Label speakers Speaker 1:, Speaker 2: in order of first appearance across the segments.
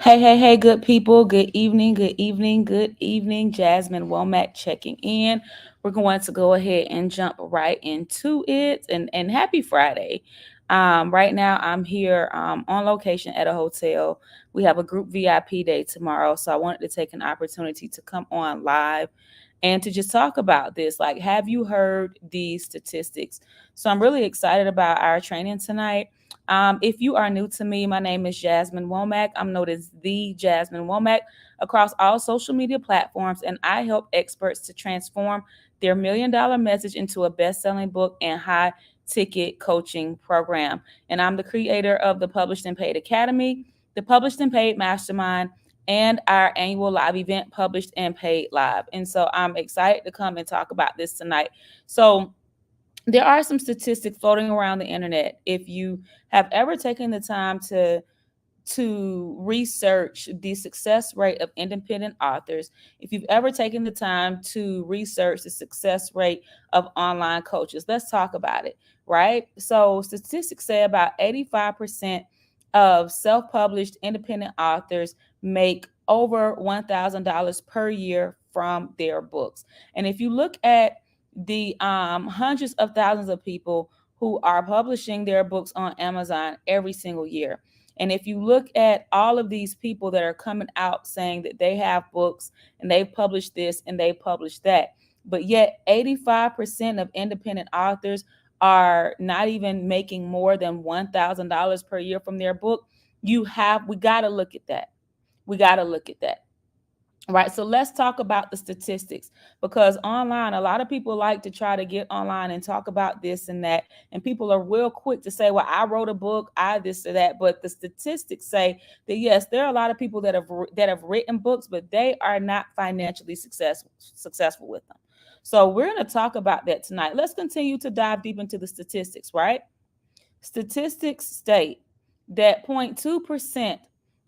Speaker 1: Hey, good people. Good evening, good evening, good evening. Jasmine Womack checking in. We're going to go ahead and jump right into it. And happy Friday. Right now, I'm here on location at a hotel. We have a group VIP day tomorrow. So I wanted to take an opportunity to come on live and to just talk about this. Like, have you heard these statistics? So I'm really excited about our training tonight. If you are new to me, my name is Jasmine Womack. I'm known as the Jasmine Womack across all social media platforms, and I help experts to transform their $1 million message into a best-selling book and high ticket coaching program. And I'm the creator of the Published and Paid Academy, the Published and Paid Mastermind, and our annual live event, Published and Paid Live. And so I'm excited to come and talk about this tonight. So there are some statistics floating around the internet. If you have ever taken the time to research the success rate of independent authors, if you've ever taken the time to research the success rate of online coaches, let's talk about it, right? So statistics say about 85% of self-published independent authors make over $1,000 per year from their books. And if you look at the hundreds of thousands of people who are publishing their books on Amazon every single year, and if you look at all of these people that are coming out saying that they have books and they've published this and they published that, but yet 85% of independent authors are not even making more than $1,000 per year from their book, we got to look at that. We got to look at that. Right. So let's talk about the statistics, because online, a lot of people like to try to get online and talk about this and that. And people are real quick to say, well, I wrote a book, I this or that. But the statistics say that, yes, there are a lot of people that have written books, but they are not financially successful with them. So we're going to talk about that tonight. Let's continue to dive deep into the statistics, right? Statistics state that 0.2%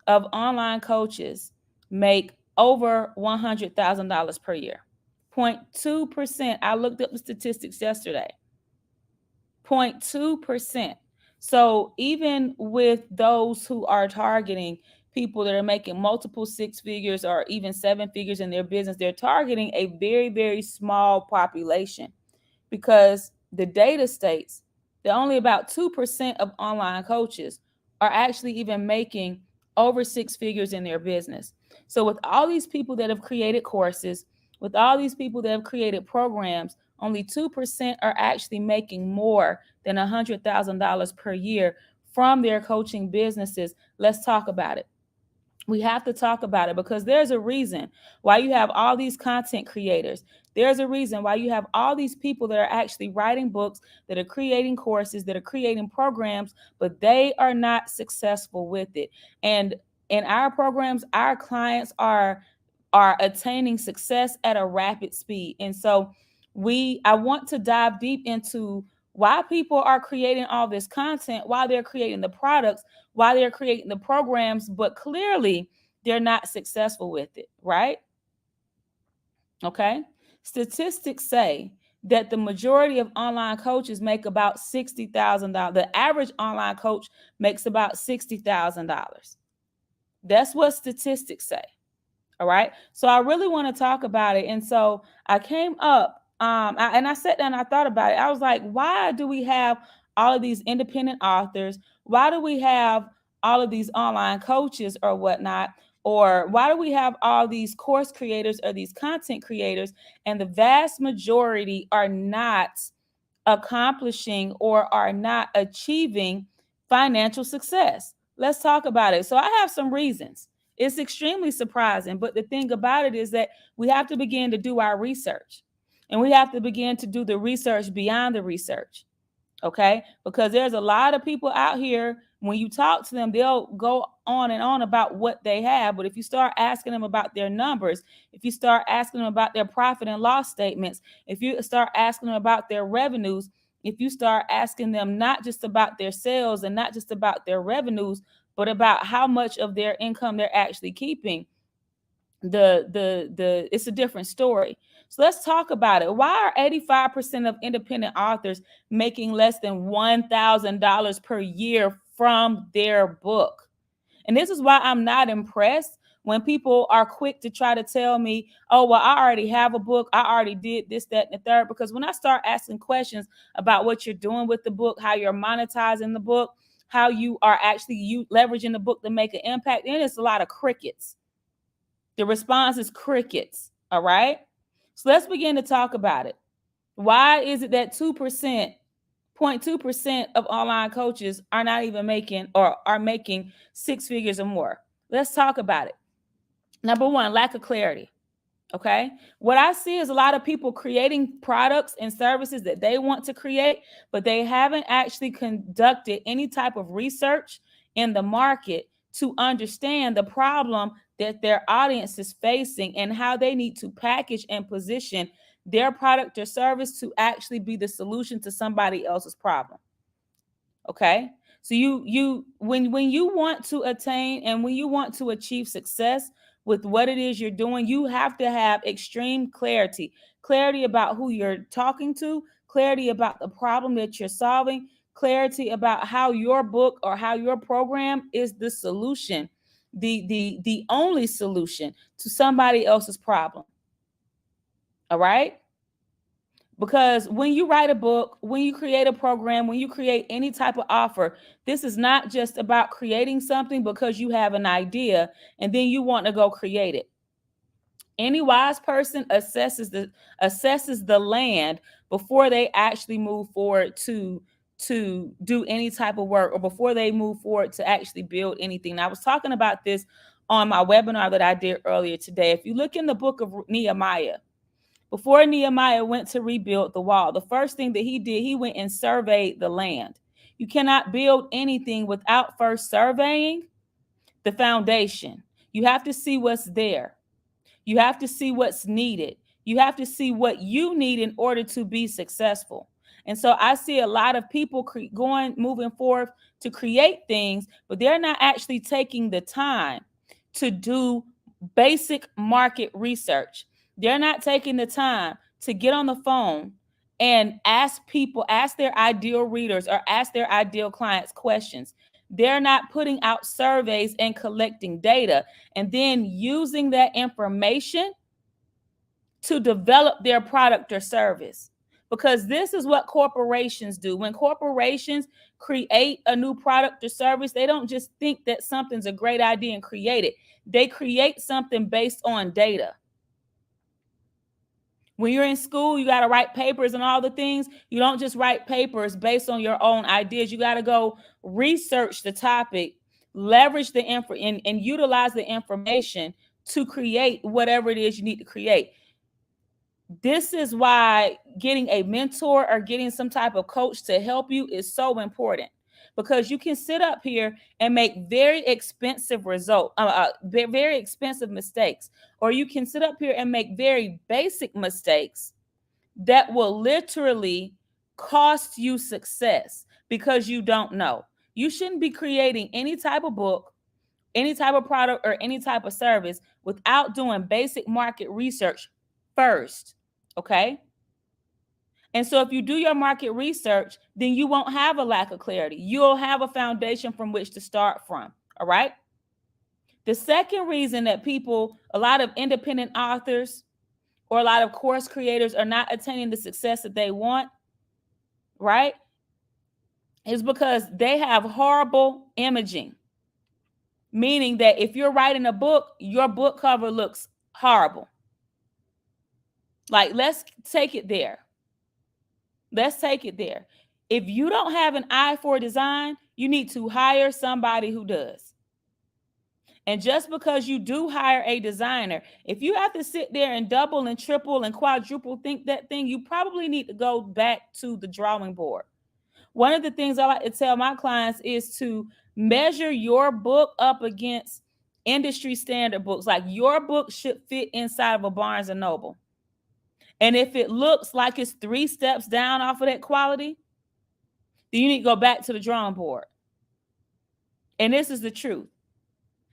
Speaker 1: of online coaches make over $100,000 per year. 0.2%. I looked up the statistics yesterday. 0.2%. So even with those who are targeting people that are making multiple six figures or even seven figures in their business, they're targeting a very, very small population, because the data states that only about 2% of online coaches are actually even making over six figures in their business. So with all these people that have created courses, with all these people that have created programs, only 2% are actually making more than $100,000 per year from their coaching businesses. Let's talk about it. We have to talk about it, because there's a reason why you have all these content creators. There's a reason why you have all these people that are actually writing books, that are creating courses, that are creating programs, but they are not successful with it. And in our programs, our clients are attaining success at a rapid speed. And so I want to dive deep into why people are creating all this content, why they're creating the products, why they're creating the programs, but clearly they're not successful with it, right? Okay. Statistics say that the majority of online coaches make about $60,000. The average online coach makes about $60,000. That's what statistics say. All right. So I really want to talk about it. And so I came up and I sat down and I thought about it. I was like, why do we have all of these independent authors? Why do we have all of these online coaches or whatnot? Or why do we have all these course creators or these content creators? And the vast majority are not accomplishing or are not achieving financial success. Let's talk about it. So I have some reasons. It's extremely surprising, but the thing about it is that we have to begin to do our research, and we have to begin to do the research beyond the research. Okay, because there's a lot of people out here, when you talk to them, they'll go on and on about what they have, but if you start asking them about their numbers, if you start asking them about their profit and loss statements, if you start asking them about their revenues, if you start asking them not just about their sales and not just about their revenues, but about how much of their income they're actually keeping, the it's a different story. So let's talk about it. Why are 85% of independent authors making less than $1,000 per year from their book? And this is why I'm not impressed when people are quick to try to tell me, oh, well, I already have a book. I already did this, that, and the third. Because when I start asking questions about what you're doing with the book, how you're monetizing the book, how you are actually leveraging the book to make an impact, then it's a lot of crickets. The response is crickets. All right. So let's begin to talk about it. Why is it that 2%, 0.2% of online coaches are not even making or are making six figures or more? Let's talk about it. Number one, lack of clarity. Okay. What I see is a lot of people creating products and services that they want to create, but they haven't actually conducted any type of research in the market to understand the problem that their audience is facing and how they need to package and position their product or service to actually be the solution to somebody else's problem. Okay. So when you want to attain and when you want to achieve success with what it is you're doing, you have to have extreme clarity about who you're talking to, clarity about the problem that you're solving, clarity about how your book or how your program is the solution, the only solution to somebody else's problem. All right? Because when you write a book, when you create a program, when you create any type of offer, this is not just about creating something because you have an idea and then you want to go create it. Any wise person assesses the land before they actually move forward to do any type of work or before they move forward to actually build anything. Now, I was talking about this on my webinar that I did earlier today. If you look in the book of Nehemiah, before Nehemiah went to rebuild the wall, the first thing that he did, he went and surveyed the land. You cannot build anything without first surveying the foundation. You have to see what's there. You have to see what's needed. You have to see what you need in order to be successful. And so I see a lot of people moving forward to create things, but they're not actually taking the time to do basic market research. They're not taking the time to get on the phone and ask people, ask their ideal readers or ask their ideal clients questions. They're not putting out surveys and collecting data and then using that information to develop their product or service. Because this is what corporations do. When corporations create a new product or service, they don't just think that something's a great idea and create it. They create something based on data. When you're in school, you got to write papers and all the things. You don't just write papers based on your own ideas. You got to go research the topic, leverage the info and utilize the information to create whatever it is you need to create. This is why getting a mentor or getting some type of coach to help you is so important, because you can sit up here and make very expensive very expensive mistakes, or you can sit up here and make very basic mistakes that will literally cost you success because you don't know. You shouldn't be creating any type of book, any type of product, or any type of service without doing basic market research first. Okay. And so if you do your market research, then you won't have a lack of clarity. You'll have a foundation from which to start from. All right. The second reason that a lot of independent authors or a lot of course creators are not attaining the success that they want, right, is because they have horrible imaging. Meaning that if you're writing a book, your book cover looks horrible. Like, let's take it there. Let's take it there. If you don't have an eye for design, you need to hire somebody who does. And just because you do hire a designer, if you have to sit there and double and triple and quadruple think that thing, you probably need to go back to the drawing board. One of the things I like to tell my clients is to measure your book up against industry standard books. Like, your book should fit inside of a Barnes and Noble. And if it looks like it's 3 steps down off of that quality, then you need to go back to the drawing board. And this is the truth.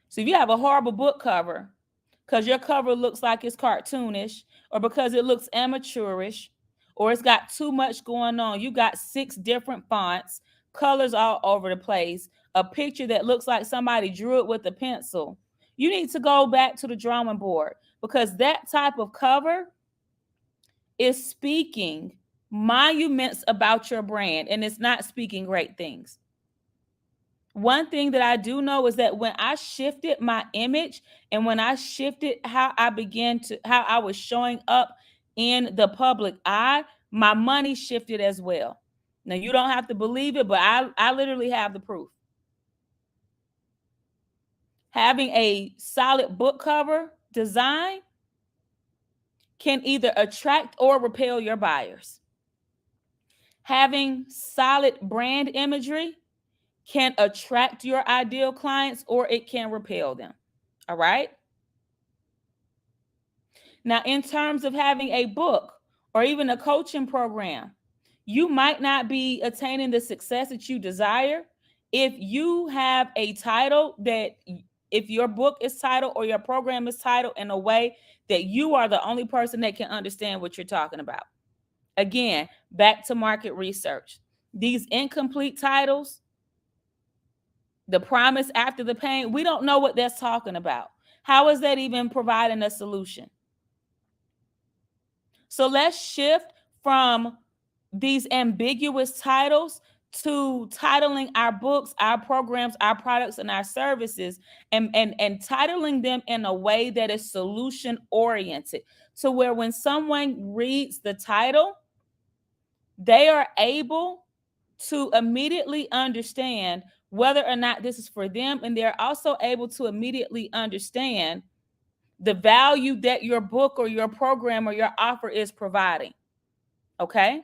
Speaker 1: So if you have a horrible book cover because your cover looks like it's cartoonish, or because it looks amateurish, or it's got too much going on, you got 6 different fonts, colors all over the place, a picture that looks like somebody drew it with a pencil, you need to go back to the drawing board, because that type of cover is speaking monuments about your brand, and it's not speaking great things. One thing that I do know is that when I shifted my image, and when I shifted how I was showing up in the public eye, my money shifted as well. Now, you don't have to believe it, but I literally have the proof. Having a solid book cover design can either attract or repel your buyers. Having solid brand imagery can attract your ideal clients, or it can repel them. All right. Now, in terms of having a book or even a coaching program, you might not be attaining the success that you desire if you have a title that, if your book is titled or your program is titled in a way that you are the only person that can understand what you're talking about. Again, back to market research. These incomplete titles, the promise after the pain, we don't know what that's talking about. How is that even providing a solution? So let's shift from these ambiguous titles to titling our books, our programs, our products, and our services, and titling them in a way that is solution oriented, to where when someone reads the title, they are able to immediately understand whether or not this is for them, and they're also able to immediately understand the value that your book or your program or your offer is providing. Okay?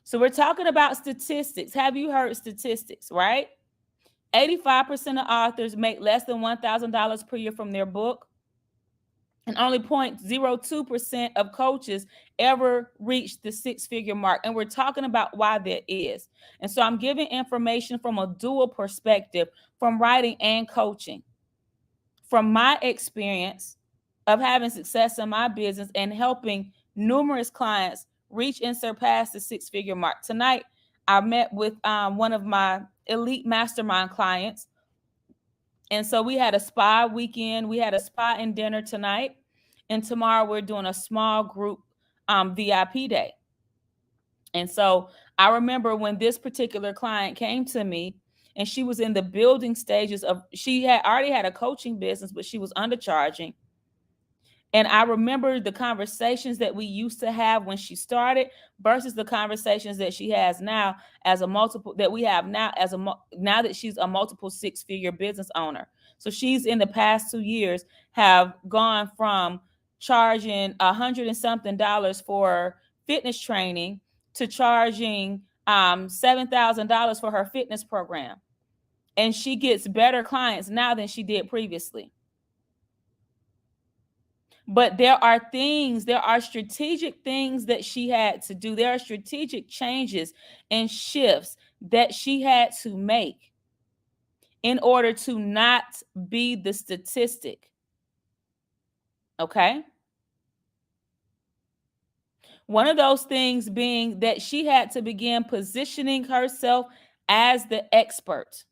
Speaker 1: So we're talking about statistics. Have you heard statistics, right? 85% of authors make less than $1,000 per year from their book, and only 0.02% of coaches ever reach the six-figure mark. And we're talking about why that is. And so I'm giving information from a dual perspective, from writing and coaching, from my experience of having success in my business and helping numerous clients reach and surpass the six-figure mark. Tonight, I met with one of my elite mastermind clients. And so we had a spa weekend. We had a spa and dinner tonight. And tomorrow we're doing a small group VIP day. And so I remember when this particular client came to me, and she was in the building stages of, she had already had a coaching business, but she was undercharging. And I remember the conversations that we used to have when she started versus the conversations that she has now as a multiple, that we have now as now that she's a multiple six-figure business owner. So she's, in the past 2 years, have gone from charging $100 and something for fitness training to charging $7,000 for her fitness program. And she gets better clients now than she did previously. But there are strategic things that she had to do. There are strategic changes and shifts that she had to make in order to not be the statistic. Okay? One of those things being that she had to begin positioning herself as the expert.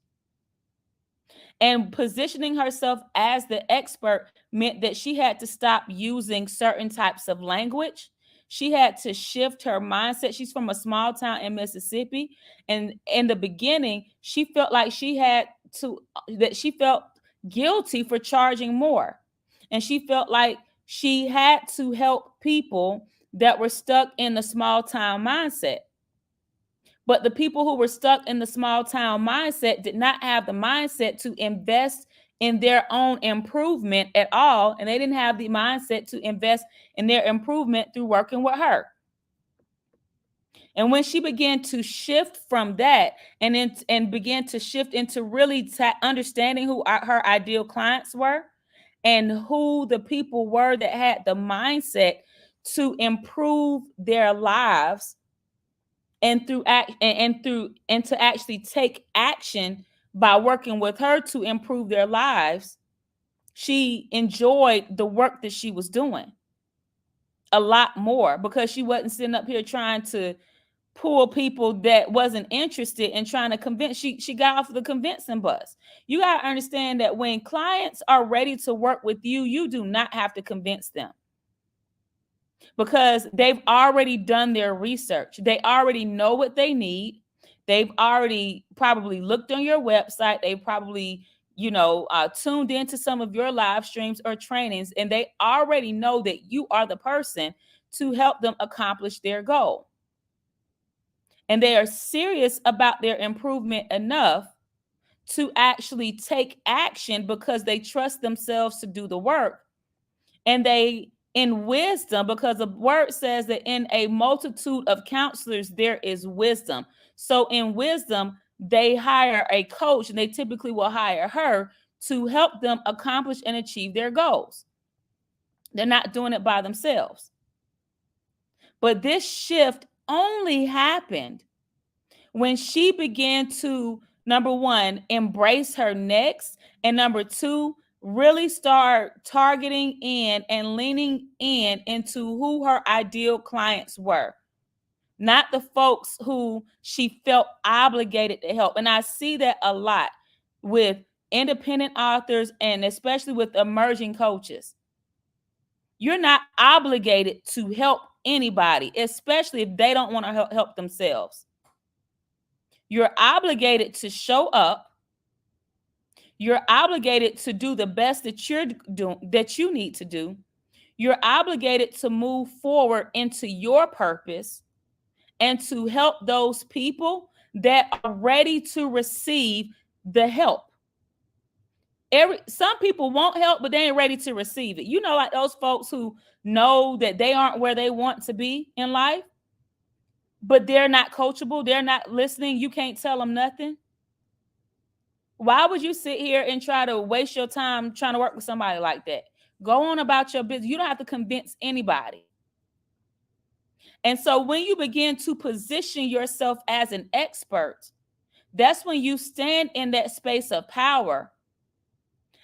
Speaker 1: And positioning herself as the expert meant that she had to stop using certain types of language. She had to shift her mindset. She's from a small town in Mississippi. And in the beginning, she felt like she felt guilty for charging more. And she felt like she had to help people that were stuck in the small town mindset. But the people who were stuck in the small town mindset did not have the mindset to invest in their own improvement at all. And they didn't have the mindset to invest in their improvement through working with her. And when she began to shift from that and began to shift into really understanding who her ideal clients were and who the people were that had the mindset to improve their lives, and to actually take action by working with her to improve their lives, she enjoyed the work that she was doing a lot more, because she wasn't sitting up here trying to pull people that wasn't interested in trying to convince. She got off the convincing bus. You got to understand that when clients are ready to work with you, you do not have to convince them, because they've already done their research. They already know what they need. They've already probably looked on your website. They probably, tuned into some of your live streams or trainings, and they already know that you are the person to help them accomplish their goal. And they are serious about their improvement enough to actually take action because they trust themselves to do the work. And they, in wisdom, because the word says that in a multitude of counselors, there is wisdom. So in wisdom, they hire a coach, and they typically will hire her to help them accomplish and achieve their goals. They're not doing it by themselves. But this shift only happened when she began to, number one, embrace her next, and number two, really start targeting in and leaning in into who her ideal clients were, not the folks who she felt obligated to help. And I see that a lot with independent authors, and especially with emerging coaches. You're not obligated to help anybody, especially if they don't want to help themselves. You're obligated to show up. You're obligated to do the best that you're doing, that you need to do. You're obligated to move forward into your purpose and to help those people that are ready to receive the help. Some people want help, but they ain't ready to receive it. Like those folks who know that they aren't where they want to be in life, but they're not coachable. They're not listening. You can't tell them nothing. Why would you sit here and try to waste your time trying to work with somebody like that? Go on about your business. You don't have to convince anybody. And so when you begin to position yourself as an expert, that's when you stand in that space of power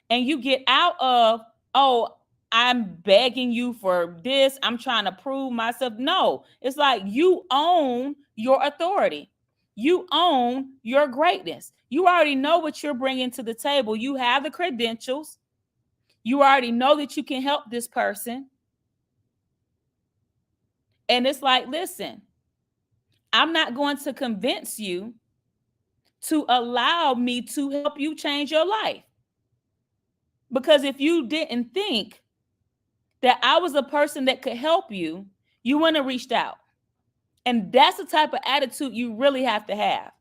Speaker 1: and you get out of, oh, I'm begging you for this, I'm trying to prove myself. No, it's like you own your authority. You own your greatness. You already know what you're bringing to the table. You have the credentials. You already know that you can help this person. And it's like, listen, I'm not going to convince you to allow me to help you change your life. Because if you didn't think that I was a person that could help you, you wouldn't have reached out. And that's the type of attitude you really have to have.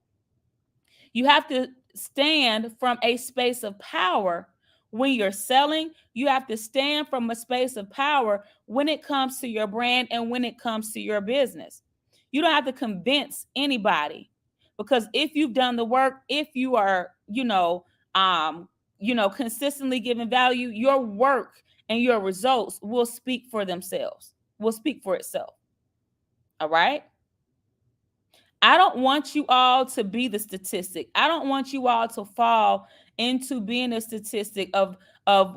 Speaker 1: You have to stand from a space of power when you're selling. You have to stand from a space of power when it comes to your brand and when it comes to your business. You don't have to convince anybody, because if you've done the work, if you are, consistently giving value, your work and your results will speak for themselves, will speak for itself. All right. I don't want you all to be the statistic. I don't want you all to fall into being a statistic of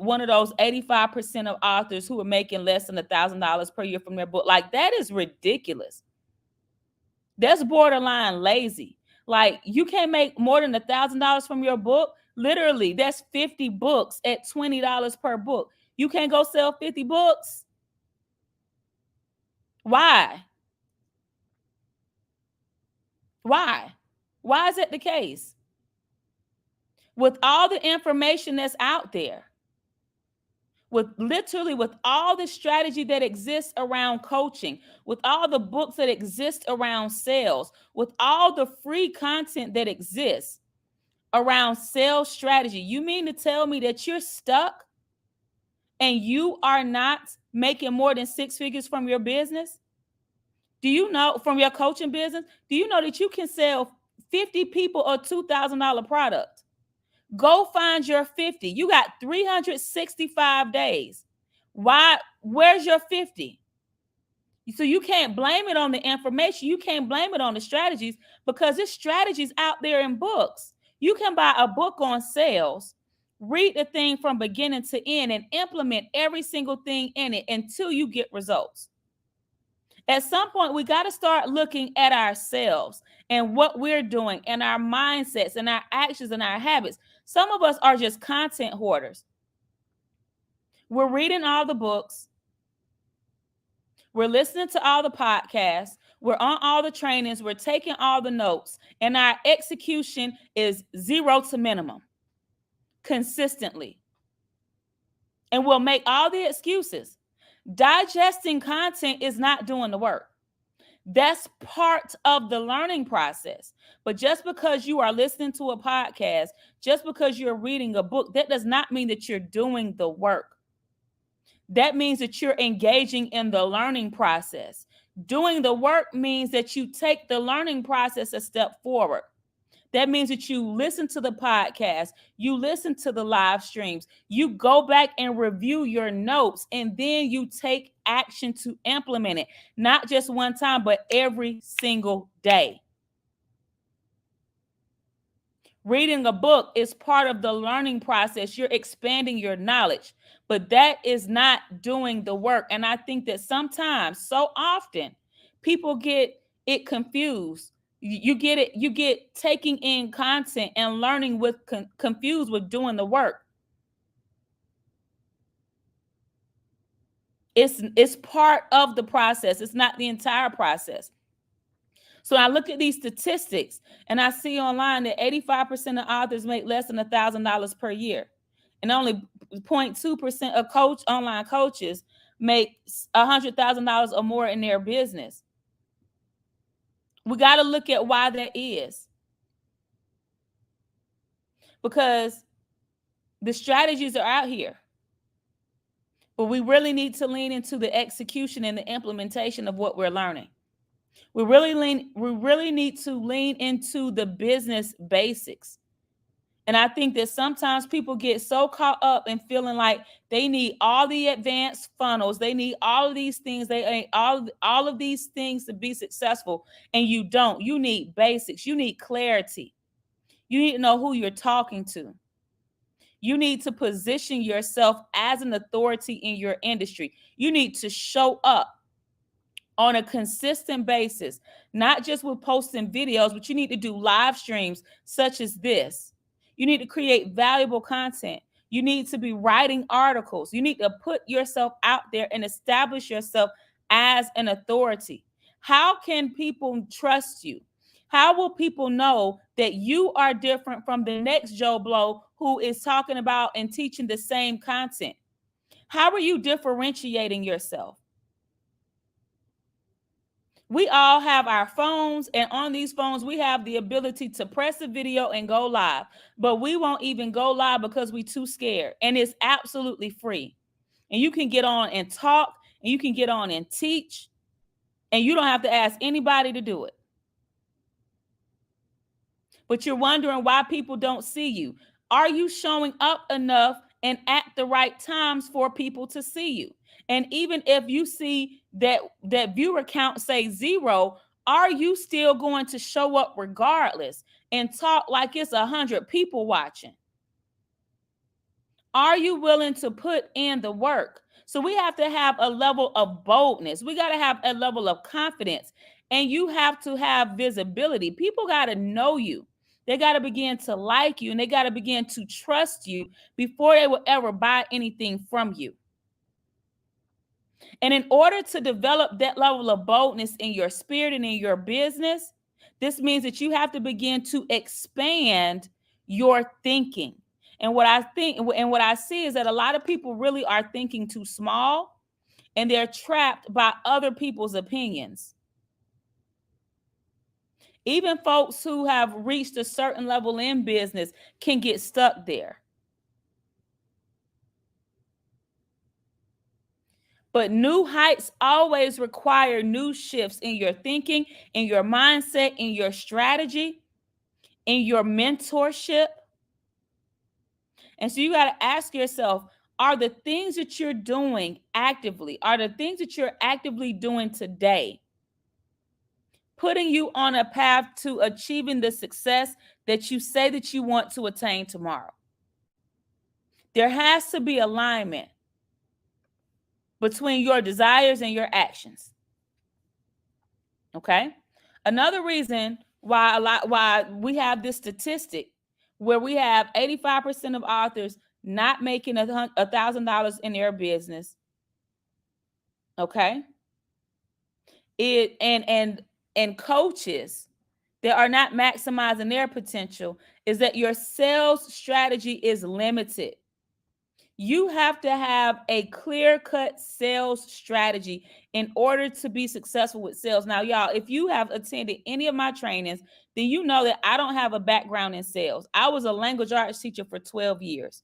Speaker 1: one of those 85% of authors who are making less than $1,000 per year from their book. Like, that is ridiculous. That's borderline lazy. Like, you can't make more than $1,000 from your book. Literally, that's 50 books at $20 per book. You can't go sell 50 books. Why? Why? Why is that the case? With all the information that's out there, with all the strategy that exists around coaching, with all the books that exist around sales, with all the free content that exists around sales strategy, you mean to tell me that you're stuck and you are not making more than 6 figures from your business? Do you know, from your coaching business, do you know that you can sell 50 people a $2,000 product? Go find your 50. You got 365 days. Why? Where's your 50? So you can't blame it on the information. You can't blame it on the strategies, because there's strategies out there in books. You can buy a book on sales, read the thing from beginning to end, and implement every single thing in it until you get results. At some point, we got to start looking at ourselves and what we're doing and our mindsets and our actions and our habits. Some of us are just content hoarders. We're reading all the books. We're listening to all the podcasts. We're on all the trainings. We're taking all the notes. And our execution is 0 to minimum consistently. And we'll make all the excuses. Digesting content is not doing the work. That's part of the learning process. But just because you are listening to a podcast, just because you're reading a book, that does not mean that you're doing the work. That means that you're engaging in the learning process. Doing the work means that you take the learning process a step forward. That means that you listen to the podcast, you listen to the live streams, you go back and review your notes, and then you take action to implement it, not just one time, but every single day. Reading a book is part of the learning process. You're expanding your knowledge, but that is not doing the work. And I think that sometimes, so often, people get it confused. You get taking in content and learning with confused with doing the work. It's part of the process. It's not the entire process. So I look at these statistics and I see online that 85% of authors make less than $1,000 per year. And only 0.2% of online coaches make $100,000 or more in their business. We got to look at why that is. Because the strategies are out here. But we really need to lean into the execution and the implementation of what we're learning. We really need to lean into the business basics. And I think that sometimes people get so caught up in feeling like they need all the advanced funnels. They need all of these things. They need all of these things to be successful. And you don't. You need basics. You need clarity. You need to know who you're talking to. You need to position yourself as an authority in your industry. You need to show up on a consistent basis, not just with posting videos, but you need to do live streams such as this. You need to create valuable content. You need to be writing articles. You need to put yourself out there and establish yourself as an authority. How can people trust you? How will people know that you are different from the next Joe Blow who is talking about and teaching the same content? How are you differentiating yourself? We all have our phones, and on these phones, we have the ability to press a video and go live, but we won't even go live because we're too scared, and it's absolutely free. And you can get on and talk, and you can get on and teach, and you don't have to ask anybody to do it. But you're wondering why people don't see you. Are you showing up enough and at the right times for people to see you? And even if you see that viewer count say 0, are you still going to show up regardless and talk like it's 100 people watching? Are you willing to put in the work? So we have to have a level of boldness. We got to have a level of confidence, and you have to have visibility. People got to know you. They got to begin to like you, and they got to begin to trust you before they will ever buy anything from you. And in order to develop that level of boldness in your spirit and in your business, this means that you have to begin to expand your thinking. And what I see is that a lot of people really are thinking too small, and they're trapped by other people's opinions. Even folks who have reached a certain level in business can get stuck there. But new heights always require new shifts in your thinking, in your mindset, in your strategy, in your mentorship. And so you got to ask yourself, are the things that you're doing actively, are the things that you're actively doing today putting you on a path to achieving the success that you say that you want to attain tomorrow? There has to be alignment between your desires and your actions. Okay. Another reason why we have this statistic where we have 85% of authors not making $1,000 in their business. Okay. And coaches that are not maximizing their potential is that your sales strategy is limited. You have to have a clear-cut sales strategy in order to be successful with sales. Now, y'all, if you have attended any of my trainings, then you know that I don't have a background in sales. I was a language arts teacher for 12 years.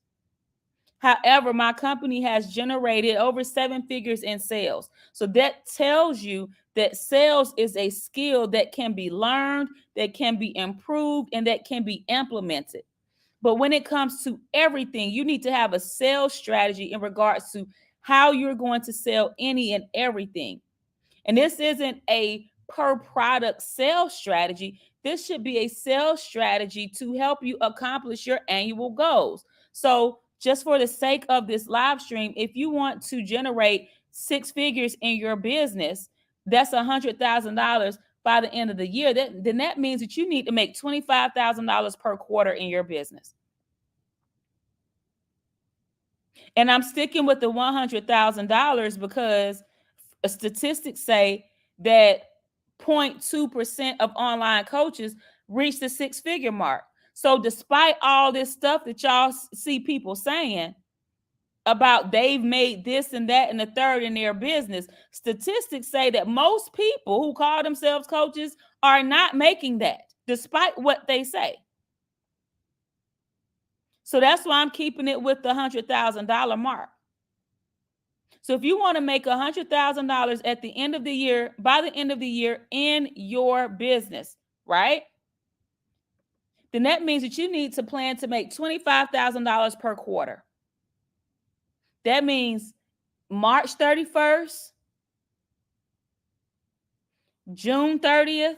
Speaker 1: However, my company has generated over 7 figures in sales. So that tells you that sales is a skill that can be learned, that can be improved, and that can be implemented. But when it comes to everything, you need to have a sales strategy in regards to how you're going to sell any and everything. And this isn't a per product sales strategy. This should be a sales strategy to help you accomplish your annual goals. So, just for the sake of this live stream, if you want to generate 6 figures in your business, that's $100,000 by the end of the year. Then that means that you need to make $25,000 per quarter in your business. And I'm sticking with the $100,000 because statistics say that 0.2% of online coaches reach the 6 figure mark. So despite all this stuff that y'all see people saying about they've made this and that and the third in their business, statistics say that most people who call themselves coaches are not making that, despite what they say. So that's why I'm keeping it with the $100,000 mark. So if you want to make $100,000 at the end of the year, by the end of the year in your business, right? Then that means that you need to plan to make $25,000 per quarter. That means March 31st, June 30th,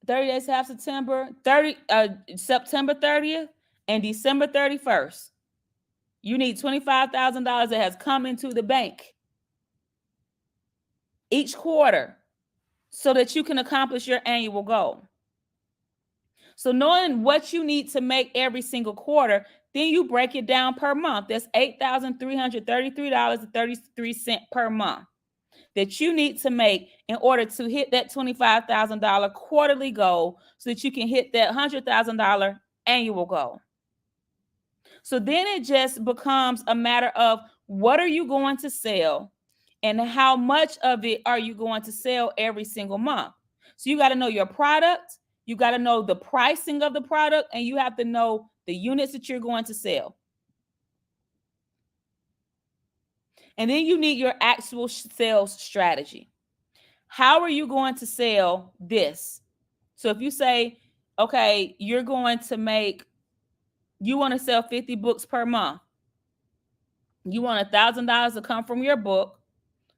Speaker 1: 30 days half September, September 30th, and December 31st. You need $25,000 that has come into the bank each quarter so that you can accomplish your annual goal. So knowing what you need to make every single quarter, then you break it down per month. That's $8,333.33 per month that you need to make in order to hit that $25,000 quarterly goal so that you can hit that $100,000 annual goal. So then it just becomes a matter of what are you going to sell and how much of it are you going to sell every single month. So you got to know your product, you got to know the pricing of the product, and you have to know the units that you're going to sell. And then you need your actual sales strategy. How are you going to sell this? So if you say, okay, you want to sell 50 books per month. You want $1,000 to come from your book.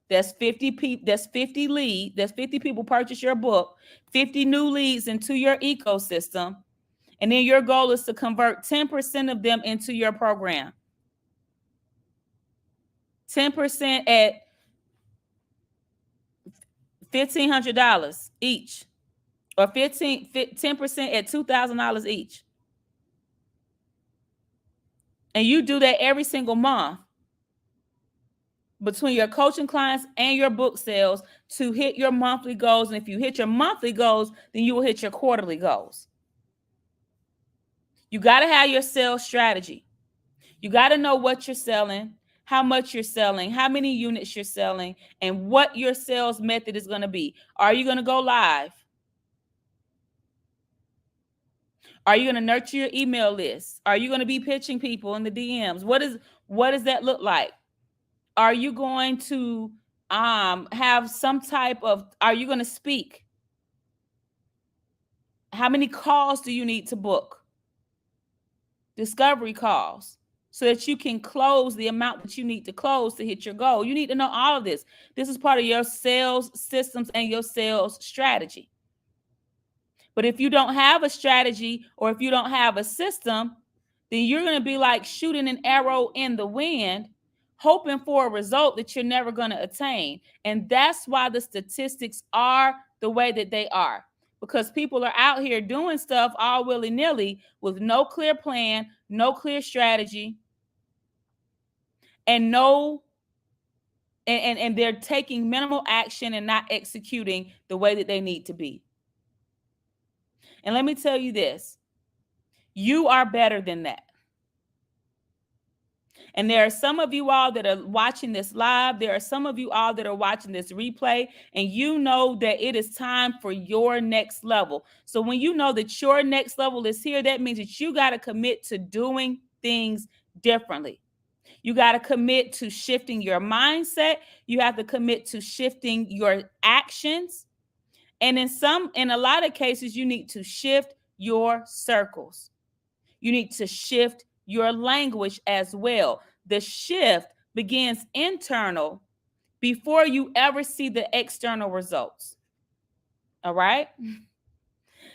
Speaker 1: That's 50 people. That's 50 leads. That's 50 people purchase your book. 50 new leads into your ecosystem, and then your goal is to convert 10% of them into your program. 10% at $1,500 each, or 10% at $2,000 each, and you do that every single month between your coaching clients and your book sales to hit your monthly goals. And if you hit your monthly goals, then you will hit your quarterly goals. You got to have your sales strategy. You got to know what you're selling, how much you're selling, how many units you're selling, and what your sales method is going to be. Are you going to go live? Are you going to nurture your email list? Are you going to be pitching people in the DMs? What does that look like? Are you going to have some type of, are you going to speak? How many calls do you need to book? Discovery calls, so that you can close the amount that you need to close to hit your goal. You need to know all of this. This is part of your sales systems and your sales strategy. But if you don't have a strategy, or if you don't have a system, then you're going to be like shooting an arrow in the wind, hoping for a result that you're never going to attain. And that's why the statistics are the way that they are. Because people are out here doing stuff all willy-nilly with no clear plan, no clear strategy, and no and they're taking minimal action and not executing the way that they need to be. And let me tell you this, you are better than that. And there are some of you all that are watching this live. There are some of you all that are watching this replay, and you know that it is time for your next level. So when you know that your next level is here, that means that you got to commit to doing things differently. You got to commit to shifting your mindset. You have to commit to shifting your actions. And in a lot of cases, you need to shift your circles. You need to shift your language as well. The shift begins internal before you ever see the external results. All right?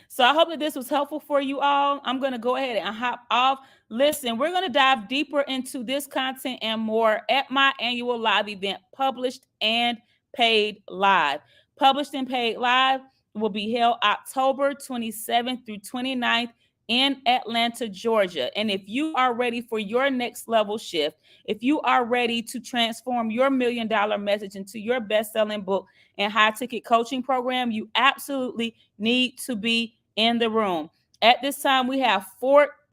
Speaker 1: So I hope that this was helpful for you all. I'm going to go ahead and hop off. Listen, we're going to dive deeper into this content and more at my annual live event, Published and Paid Live. Published and Paid Live will be held October 27th through 29th in Atlanta, Georgia. And if you are ready for your next level shift, if you are ready to transform your $1 million message into your best-selling book and high-ticket coaching program, you absolutely need to be in the room. At this time, we have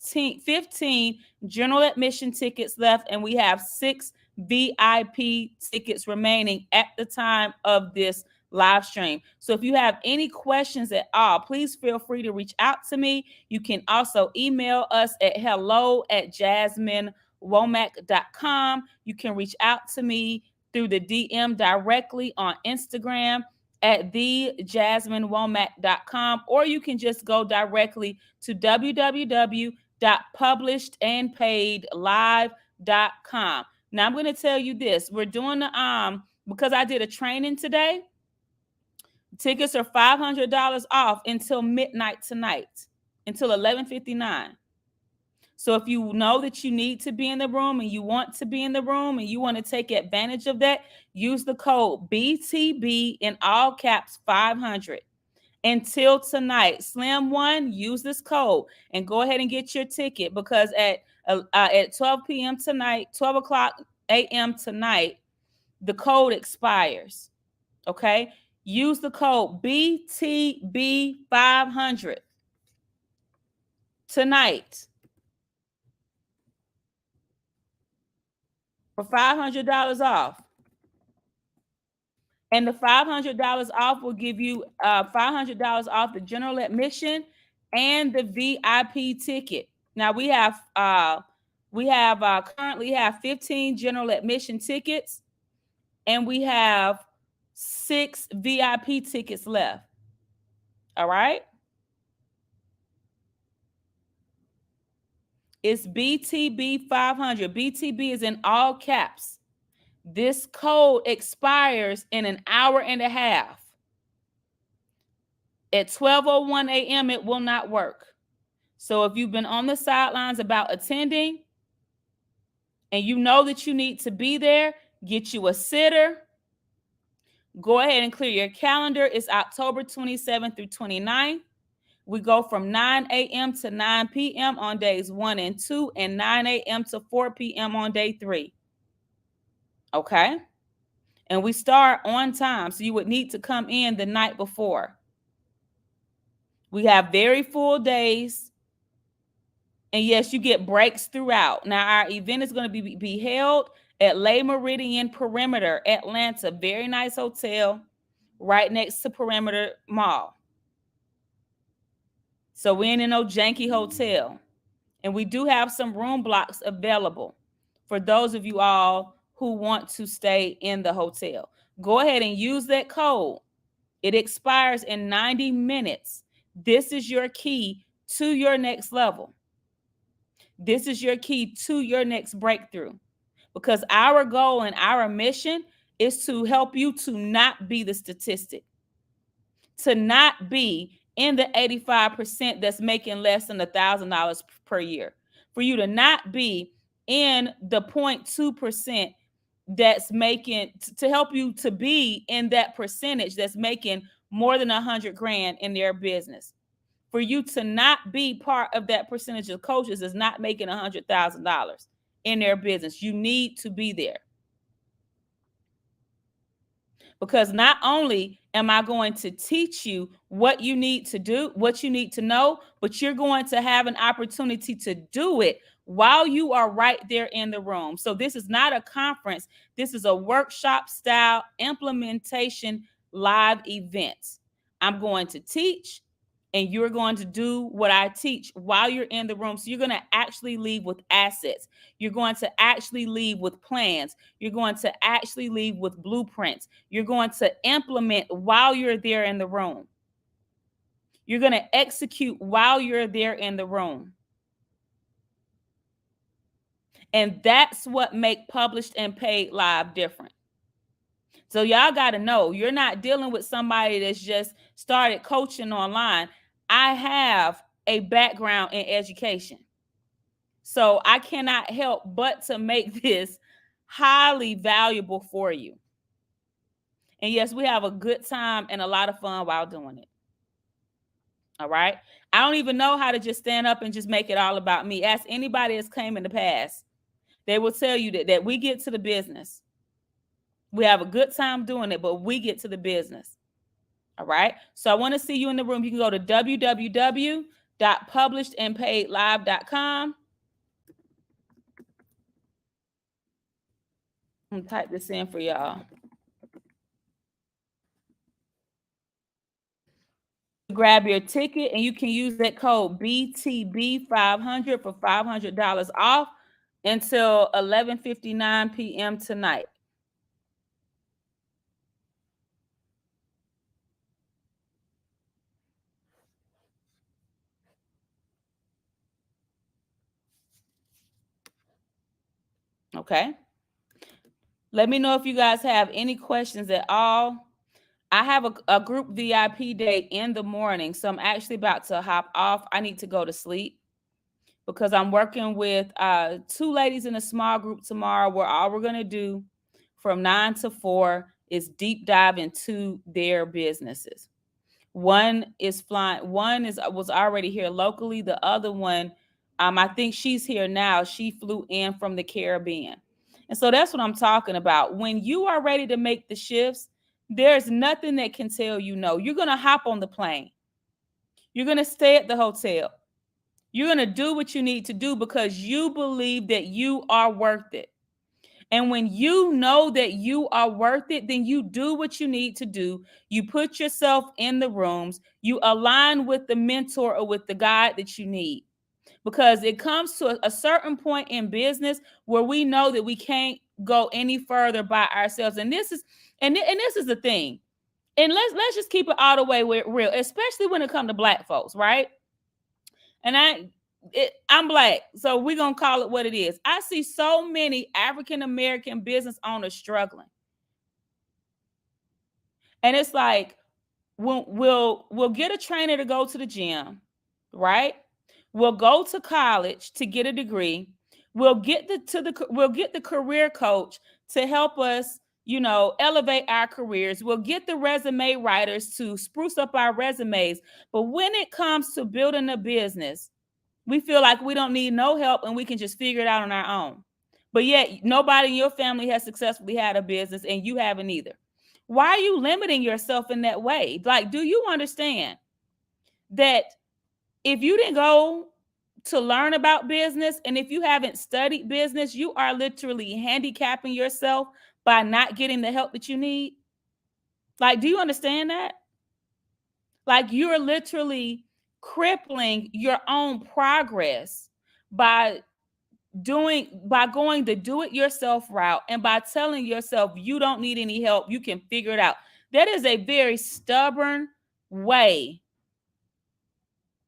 Speaker 1: 15 general admission tickets left, and we have 6 VIP tickets remaining at the time of this live stream. So if you have any questions at all, please feel free to reach out to me. You can also email us at hello@jasminewomack.com. You can reach out to me through the DM directly on Instagram at thejasminewomack.com, or you can just go directly to www.publishedandpaidlive.com. Now I'm going to tell you this. We're doing the because I did a training today. Tickets are $500 off until midnight tonight, until 11:59. So if you know that you need to be in the room and you want to be in the room and you want to take advantage of that, use the code BTB in all caps 500 until tonight. Slim One, use this code and go ahead and get your ticket, because at 12 p.m. tonight, 12 o'clock a.m. tonight, the code expires. Okay? Use the code BTB500 tonight for $500 off. And the $500 off will give you $500 off the general admission and the VIP ticket. Now we have currently have 15 general admission tickets, and we have 6 VIP tickets left. All right. It's BTB 500. BTB is in all caps. This code expires in an hour and a half. At 12:01 a.m., it will not work. So if you've been on the sidelines about attending and you know that you need to be there, get you a sitter. Go ahead and clear your calendar. It's October 27th through 29th. We go from 9 a.m. to 9 p.m. on days 1 and 2, and 9 a.m. to 4 p.m. on day 3. Okay? And we start on time, so you would need to come in the night before. We have very full days. And yes, you get breaks throughout. Now, our event is going to be held at Le Meridian Perimeter, Atlanta. Very nice hotel right next to Perimeter Mall. So we ain't in no janky hotel. And we do have some room blocks available for those of you all who want to stay in the hotel. Go ahead and use that code. It expires in 90 minutes. This is your key to your next level. This is your key to your next breakthrough, because our goal and our mission is to help you to not be the statistic, to not be in the 85% that's making less than $1,000 per year, for you to not be in the 0.2% that's making, to help you to be in that percentage that's making more than 100 grand in their business. For you to not be part of that percentage of coaches is not making $100,000 in their business. You need to be there. Because not only am I going to teach you what you need to do, what you need to know, but you're going to have an opportunity to do it while you are right there in the room. So this is not a conference. This is a workshop style implementation live event. I'm going to teach, and you're going to do what I teach while you're in the room. So you're going to actually leave with assets. You're going to actually leave with plans. You're going to actually leave with blueprints. You're going to implement while you're there in the room. You're going to execute while you're there in the room. And that's what make published and paid live different. So y'all got to know, you're not dealing with somebody that's just started coaching online. I have a background in education. So I cannot help but to make this highly valuable for you. And yes, we have a good time and a lot of fun while doing it. All right. I don't even know how to just stand up and just make it all about me. Ask anybody that's came in the past. They will tell you that we get to the business. We have a good time doing it, but we get to the business. All right. So I want to see you in the room. You can go to www.publishedandpaidlive.com. I'm going to type this in for y'all. Grab your ticket, and you can use that code BTB500 for $500 off until 11:59 p.m. tonight. Okay. Let me know if you guys have any questions at all. I have a group VIP day in the morning, so I'm actually about to hop off. I need to go to sleep because I'm working with two ladies in a small group tomorrow, where all we're going to do from 9 to 4 is deep dive into their businesses. One is flying, was already here locally. The other one, I think she's here now. She flew in from the Caribbean. And so that's what I'm talking about. When you are ready to make the shifts, there's nothing that can tell you no. You're going to hop on the plane. You're going to stay at the hotel. You're going to do what you need to do because you believe that you are worth it. And when you know that you are worth it, then you do what you need to do. You put yourself in the rooms. You align with the mentor or with the guide that you need. Because it comes to a certain point in business where we know that we can't go any further by ourselves. And this is the thing. And let's just keep it all the way real, especially when it comes to Black folks, right? And I'm Black, so we're going to call it what it is. I see so many African-American business owners struggling. And it's like, we'll get a trainer to go to the gym, right? We'll go to college to get a degree. We'll get the career coach to help us, elevate our careers. We'll get the resume writers to spruce up our resumes. But when it comes to building a business, we feel like we don't need no help and we can just figure it out on our own. But yet nobody in your family has successfully had a business and you haven't either. Why are you limiting yourself in that way? Like, do you understand that if you didn't go to learn about business and if you haven't studied business, you are literally handicapping yourself by not getting the help that you need? Like, do you understand that? Like, you're literally crippling your own progress by going the do-it-yourself route and by telling yourself you don't need any help, you can figure it out. That is a very stubborn way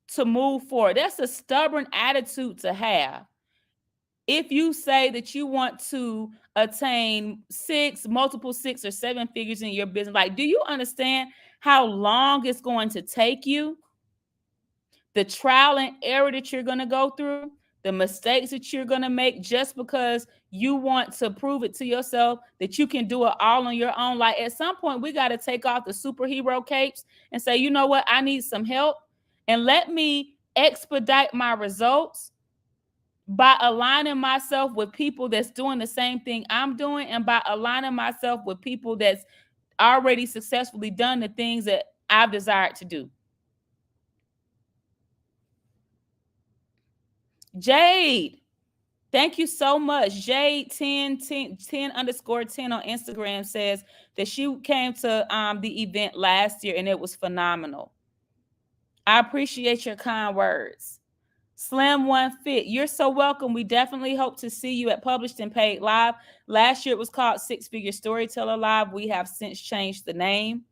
Speaker 1: to move forward. That's a stubborn attitude to have. If you say that you want to attain multiple 6 or 7 figures in your business, like, do you understand how long it's going to take you? The trial and error that you're going to go through, the mistakes that you're going to make just because you want to prove it to yourself that you can do it all on your own. Like at some point, we got to take off the superhero capes and say, you know what? I need some help. And let me expedite my results by aligning myself with people that's doing the same thing I'm doing, and by aligning myself with people that's already successfully done the things that I've desired to do. Jade, thank you so much. Jade 10 underscore 10 on Instagram says that she came to the event last year and it was phenomenal. I appreciate your kind words. Slim One Fit, you're so welcome. We definitely hope to see you at Published and Paid Live. Last year it was called Six Figure Storyteller Live. We have since changed the name.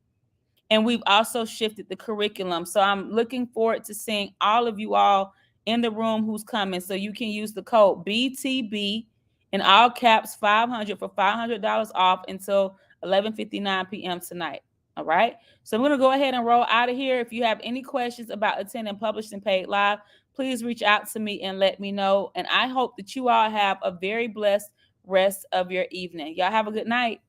Speaker 1: And we've also shifted the curriculum. So I'm looking forward to seeing all of you all in the room who's coming. So you can use the code BTB in all caps 500 for $500 off until 11:59 p.m. tonight. All right. So I'm going to go ahead and roll out of here. If you have any questions about attending Published and Paid Live, please reach out to me and let me know. And I hope that you all have a very blessed rest of your evening. Y'all have a good night.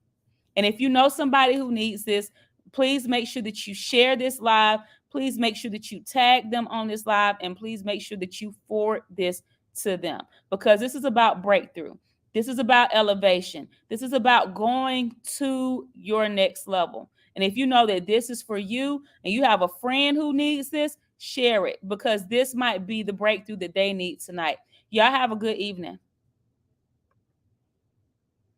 Speaker 1: And if you know somebody who needs this, please make sure that you share this live. Please make sure that you tag them on this live, and please make sure that you forward this to them, because this is about breakthrough. This is about elevation. This is about going to your next level. And if you know that this is for you and you have a friend who needs this, share it, because this might be the breakthrough that they need tonight. Y'all have a good evening.